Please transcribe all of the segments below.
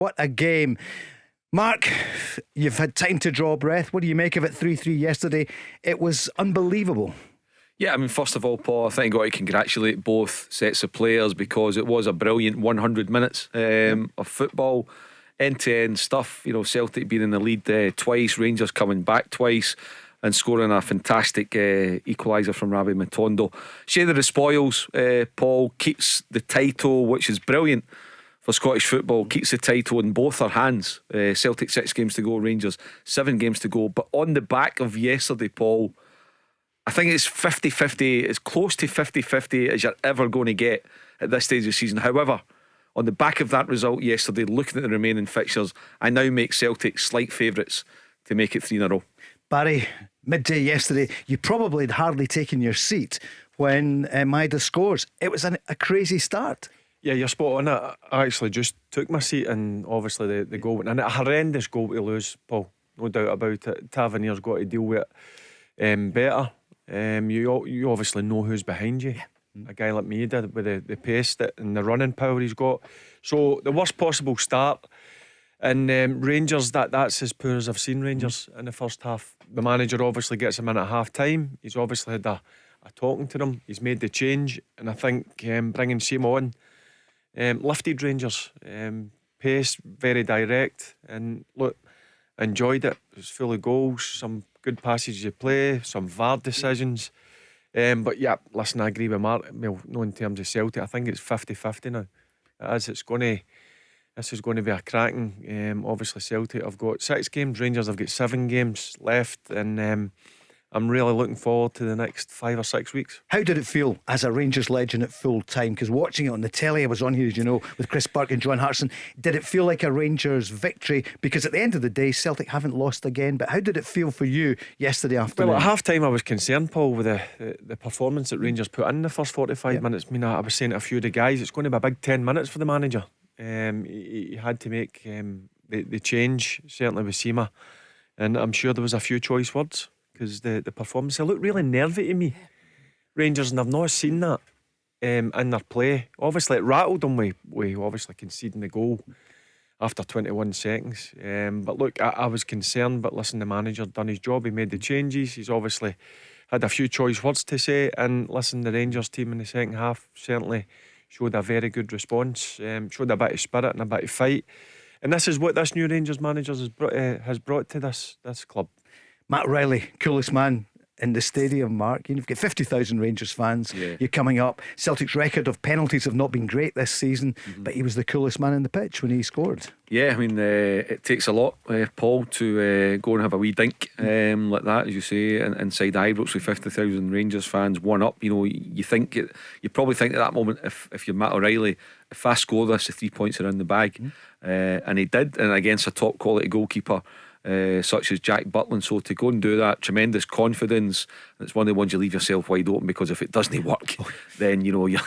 What a game. Mark, you've had time to draw breath. What do you make of it? 3-3 yesterday. It was unbelievable. Yeah, I mean, first of all, Paul, I think I've got to congratulate both sets of players because it was a brilliant 100 minutes of football, end-to-end stuff. You know, Celtic being in the lead twice, Rangers coming back twice and scoring a fantastic equaliser from Ravi Matondo. Share the spoils. Paul keeps the title, which is brilliant for Scottish football, keeps the title in both their hands. Celtic 6 games to go, Rangers 7 games to go. But on the back of yesterday, Paul, I think it's 50-50, as close to 50-50 as you're ever going to get at this stage of the season. However, on the back of that result yesterday, looking at the remaining fixtures, I now make Celtic slight favourites to make it 3 in a row. Barry, midday yesterday, you probably had hardly taken your seat when Maida scores. It was a crazy start. Yeah, you're spot on. I actually just took my seat, and obviously the goal went in. A horrendous goal to lose, Paul, no doubt about it. Tavernier's got to deal with it better. You obviously know who's behind you. A guy like me did, with the pace and the running power he's got. So the worst possible start. And Rangers, that's as poor as I've seen Rangers in the first half. The manager obviously gets him in at half time. He's obviously had a talking to them. He's made the change, and I think bringing Simo on lifted Rangers. Pace, very direct, and look, enjoyed it. It was full of goals, some good passages of play, some VAR decisions. But yeah, listen, I agree with Mark. Well, no, in terms of Celtic, I think it's 50-50 now. This is going to be a cracking. Obviously Celtic have got 6 games, Rangers have got 7 games left, and I'm really looking forward to the next 5 or 6 weeks. How did it feel as a Rangers legend at full time? Because watching it on the telly, I was on here, as you know, with Chris Burke and John Hartson. Did it feel like a Rangers victory? Because at the end of the day, Celtic haven't lost again. But how did it feel for you yesterday afternoon? Well, at half time I was concerned, Paul, with the performance that Rangers put in the first 45 minutes. I mean, I was saying to a few of the guys, it's going to be a big 10 minutes for the manager. He had to make the change, certainly with Sima, and I'm sure there was a few choice words, because the performance, they looked really nervy to me, Rangers, and I've not seen that in their play. Obviously it rattled them with obviously conceding the goal after 21 seconds, but look, I was concerned, but listen, the manager done his job. He made the changes. He's obviously had a few choice words to say, and listen, the Rangers team in the second half certainly showed a very good response, showed a bit of spirit and a bit of fight, and this is what this new Rangers manager has brought to this club. Matt Riley, coolest man in the stadium, Mark. You've got 50,000 Rangers fans. You're coming up. Celtic's record of penalties have not been great this season, but he was the coolest man in the pitch when he scored. Yeah, I mean, it takes a lot, Paul, to go and have a wee dink like that, as you say, inside Ibrox with 50,000 Rangers fans, one up. You know, you probably think at that moment, if you're Matt O'Reilly, if I score this, the 3 points are in the bag, and he did, and against a top quality goalkeeper such as Jack Butland. So to go and do that, tremendous confidence. It's one of the ones you leave yourself wide open, because if it doesn't work, then you know you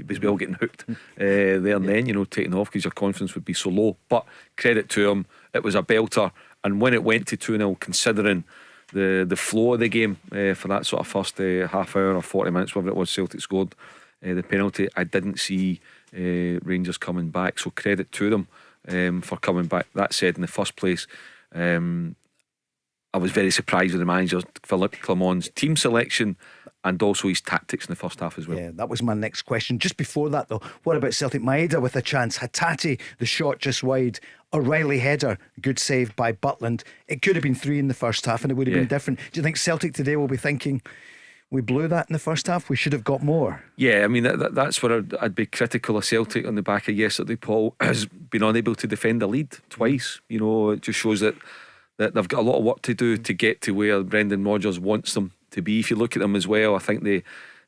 as well getting hooked there and then, you know, taking off, because your confidence would be so low. But credit to him, it was a belter. And when it went to 2-0, considering the flow of the game for that sort of first half hour or 40 minutes, whatever it was, Celtic scored the penalty, I didn't see Rangers coming back. So credit to them for coming back. That said, in the first place, I was very surprised with the manager Philippe Clement's team selection and also his tactics in the first half as well. Yeah, that was my next question. Just before that though, what about Celtic? Maeda with a chance, Hatate the shot just wide, O'Reilly header, good save by Butland. It could have been 3 in the first half and it would have been different. Do you think Celtic today will be thinking, we blew that in the first half, we should have got more? Yeah, I mean, that's where I'd be critical of Celtic on the back of yesterday. Paul has been unable to defend the lead twice. You know, it just shows that they've got a lot of work to do to get to where Brendan Rodgers wants them to be. If you look at them as well, I think they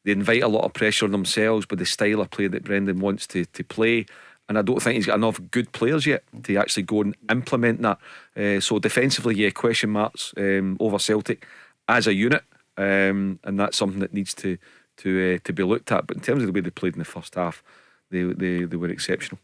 invite a lot of pressure on themselves by the style of play that Brendan wants to play, and I don't think he's got enough good players yet to actually go and implement that. So defensively, yeah, question marks over Celtic as a unit. And that's something that needs to be looked at. But in terms of the way they played in the first half, they were exceptional.